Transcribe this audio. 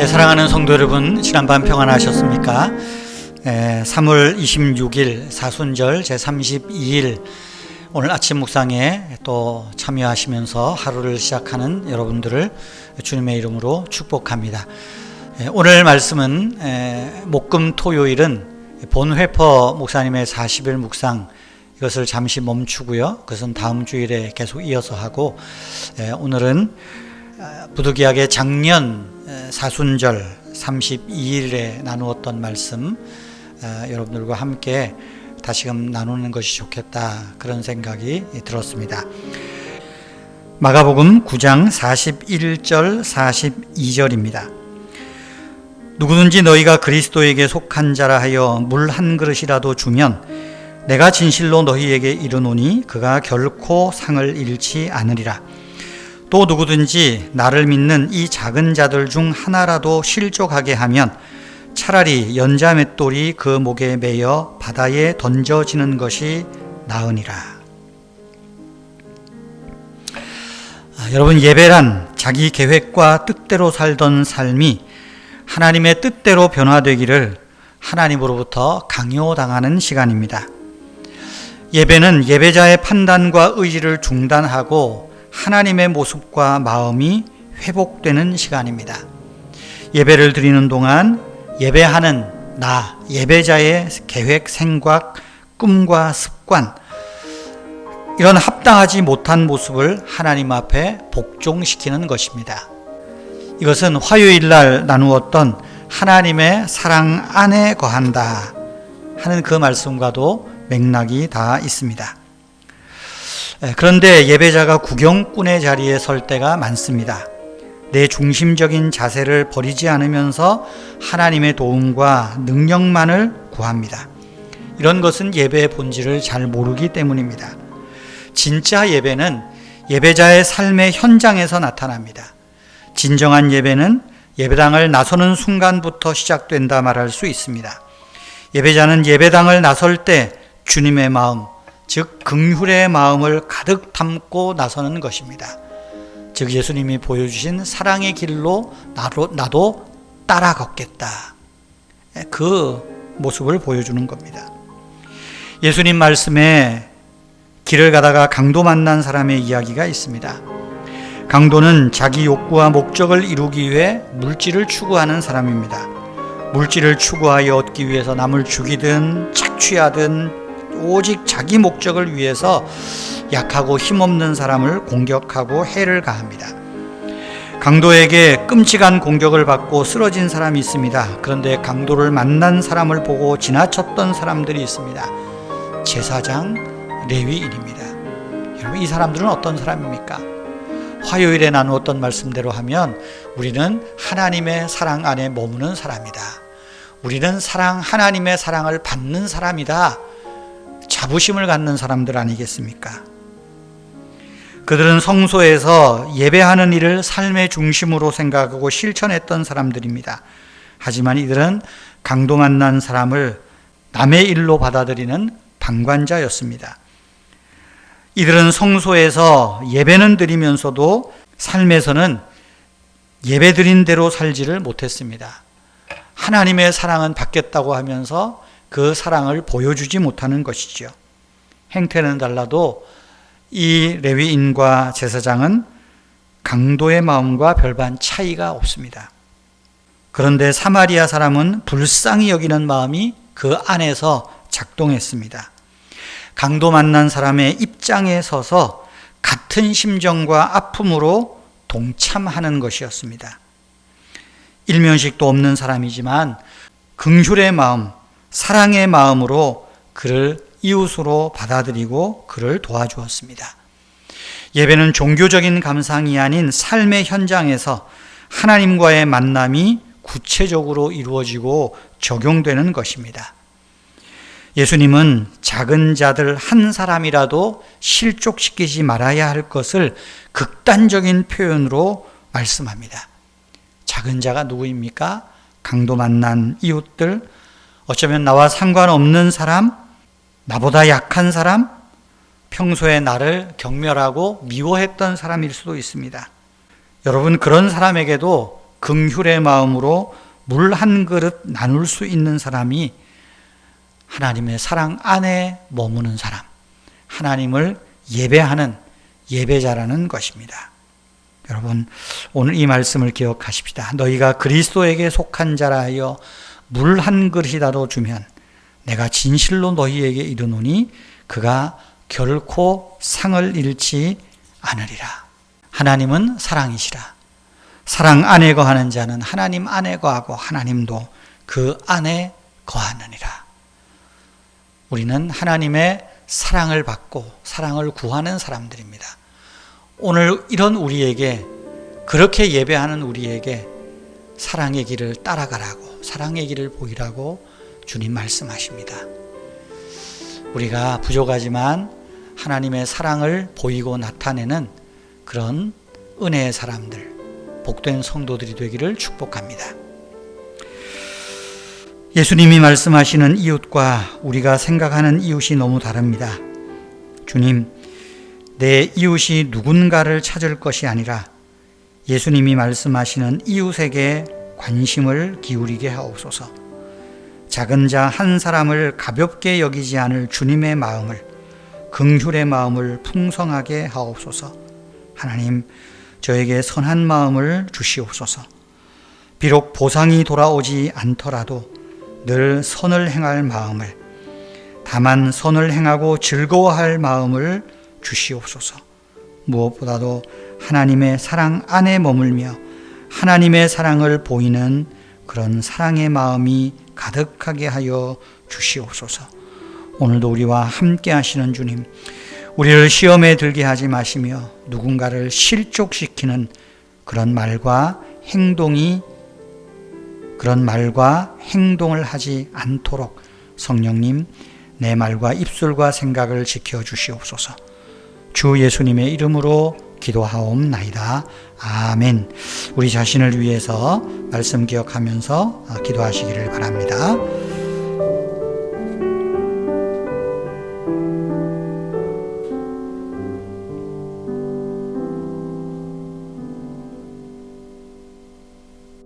사랑하는 성도 여러분, 지난밤 평안하셨습니까? 3월 26일 사순절 제32일 오늘 아침 묵상에 또 참여하시면서 하루를 시작하는 여러분들을 주님의 이름으로 축복합니다. 오늘 말씀은 목금 토요일은 본회퍼 목사님의 40일 묵상, 이것을 잠시 멈추고요. 그것은 다음 주일에 계속 이어서 하고, 오늘은 부득이하게 작년 사순절 32일에 나누었던 말씀, 여러분들과 함께 다시금 나누는 것이 좋겠다, 그런 생각이 들었습니다. 마가복음 9장 41절 42절입니다. 누구든지 너희가 그리스도에게 속한 자라 하여 물 한 그릇이라도 주면 내가 진실로 너희에게 이르노니 그가 결코 상을 잃지 않으리라. 또 누구든지 나를 믿는 이 작은 자들 중 하나라도 실족하게 하면 차라리 연자 맷돌이 그 목에 매여 바다에 던져지는 것이 나으니라. 여러분, 예배란 자기 계획과 뜻대로 살던 삶이 하나님의 뜻대로 변화되기를 하나님으로부터 강요당하는 시간입니다. 예배는 예배자의 판단과 의지를 중단하고 하나님의 모습과 마음이 회복되는 시간입니다. 예배를 드리는 동안 예배하는 나, 예배자의 계획, 생각, 꿈과 습관, 이런 합당하지 못한 모습을 하나님 앞에 복종시키는 것입니다. 이것은 화요일날 나누었던 하나님의 사랑 안에 거한다 하는 그 말씀과도 맥락이 다 있습니다. 그런데 예배자가 구경꾼의 자리에 설 때가 많습니다. 내 중심적인 자세를 버리지 않으면서 하나님의 도움과 능력만을 구합니다. 이런 것은 예배의 본질을 잘 모르기 때문입니다. 진짜 예배는 예배자의 삶의 현장에서 나타납니다. 진정한 예배는 예배당을 나서는 순간부터 시작된다 말할 수 있습니다. 예배자는 예배당을 나설 때 주님의 마음, 즉 긍휼의 마음을 가득 담고 나서는 것입니다. 즉 예수님이 보여주신 사랑의 길로 나도 따라 걷겠다, 그 모습을 보여주는 겁니다. 예수님 말씀에 길을 가다가 강도 만난 사람의 이야기가 있습니다. 강도는 자기 욕구와 목적을 이루기 위해 물질을 추구하는 사람입니다. 물질을 추구하여 얻기 위해서 남을 죽이든 착취하든 오직 자기 목적을 위해서 약하고 힘없는 사람을 공격하고 해를 가합니다. 강도에게 끔찍한 공격을 받고 쓰러진 사람이 있습니다. 그런데 강도를 만난 사람을 보고 지나쳤던 사람들이 있습니다. 제사장, 레위인입니다. 여러분, 이 사람들은 어떤 사람입니까? 화요일에 나누었던 말씀대로 하면 우리는 하나님의 사랑 안에 머무는 사람이다. 우리는 하나님의 사랑을 받는 사람이다. 자부심을 갖는 사람들 아니겠습니까? 그들은 성소에서 예배하는 일을 삶의 중심으로 생각하고 실천했던 사람들입니다. 하지만 이들은 강도 만난 사람을 남의 일로 받아들이는 방관자였습니다. 이들은 성소에서 예배는 드리면서도 삶에서는 예배 드린 대로 살지를 못했습니다. 하나님의 사랑은 받겠다고 하면서 그 사랑을 보여주지 못하는 것이죠. 행태는 달라도 이 레위인과 제사장은 강도의 마음과 별반 차이가 없습니다. 그런데 사마리아 사람은 불쌍히 여기는 마음이 그 안에서 작동했습니다. 강도 만난 사람의 입장에 서서 같은 심정과 아픔으로 동참하는 것이었습니다. 일면식도 없는 사람이지만 긍휼의 마음, 사랑의 마음으로 그를 이웃으로 받아들이고 그를 도와주었습니다. 예배는 종교적인 감상이 아닌 삶의 현장에서 하나님과의 만남이 구체적으로 이루어지고 적용되는 것입니다. 예수님은 작은 자들 한 사람이라도 실족시키지 말아야 할 것을 극단적인 표현으로 말씀합니다. 작은 자가 누구입니까? 강도 만난 이웃들, 어쩌면 나와 상관없는 사람, 나보다 약한 사람, 평소에 나를 경멸하고 미워했던 사람일 수도 있습니다. 여러분, 그런 사람에게도 긍휼의 마음으로 물 한 그릇 나눌 수 있는 사람이 하나님의 사랑 안에 머무는 사람, 하나님을 예배하는 예배자라는 것입니다. 여러분, 오늘 이 말씀을 기억하십시다. 너희가 그리스도에게 속한 자라 하여 물 한 그릇이라도 주면 내가 진실로 너희에게 이르노니 그가 결코 상을 잃지 않으리라. 하나님은 사랑이시라. 사랑 안에 거하는 자는 하나님 안에 거하고 하나님도 그 안에 거하느니라. 우리는 하나님의 사랑을 받고 사랑을 구하는 사람들입니다. 오늘 이런 우리에게, 그렇게 예배하는 우리에게 사랑의 길을 따라가라고, 사랑의 길을 보이라고 주님 말씀하십니다. 우리가 부족하지만 하나님의 사랑을 보이고 나타내는 그런 은혜의 사람들, 복된 성도들이 되기를 축복합니다. 예수님이 말씀하시는 이웃과 우리가 생각하는 이웃이 너무 다릅니다. 주님, 내 이웃이 누군가를 찾을 것이 아니라 예수님이 말씀하시는 이웃에게 관심을 기울이게 하옵소서. 작은 자 한 사람을 가볍게 여기지 않을 주님의 마음을, 긍휼의 마음을 풍성하게 하옵소서. 하나님, 저에게 선한 마음을 주시옵소서. 비록 보상이 돌아오지 않더라도 늘 선을 행할 마음을, 다만 선을 행하고 즐거워할 마음을 주시옵소서. 무엇보다도 하나님의 사랑 안에 머물며 하나님의 사랑을 보이는 그런 사랑의 마음이 가득하게 하여 주시옵소서. 오늘도 우리와 함께 하시는 주님, 우리를 시험에 들게 하지 마시며 누군가를 실족시키는 그런 말과 행동을 하지 않도록 성령님, 내 말과 입술과 생각을 지켜주시옵소서. 주 예수님의 이름으로 기도하옵나이다. 아멘. 우리 자신을 위해서 말씀 기억하면서 기도하시기를 바랍니다.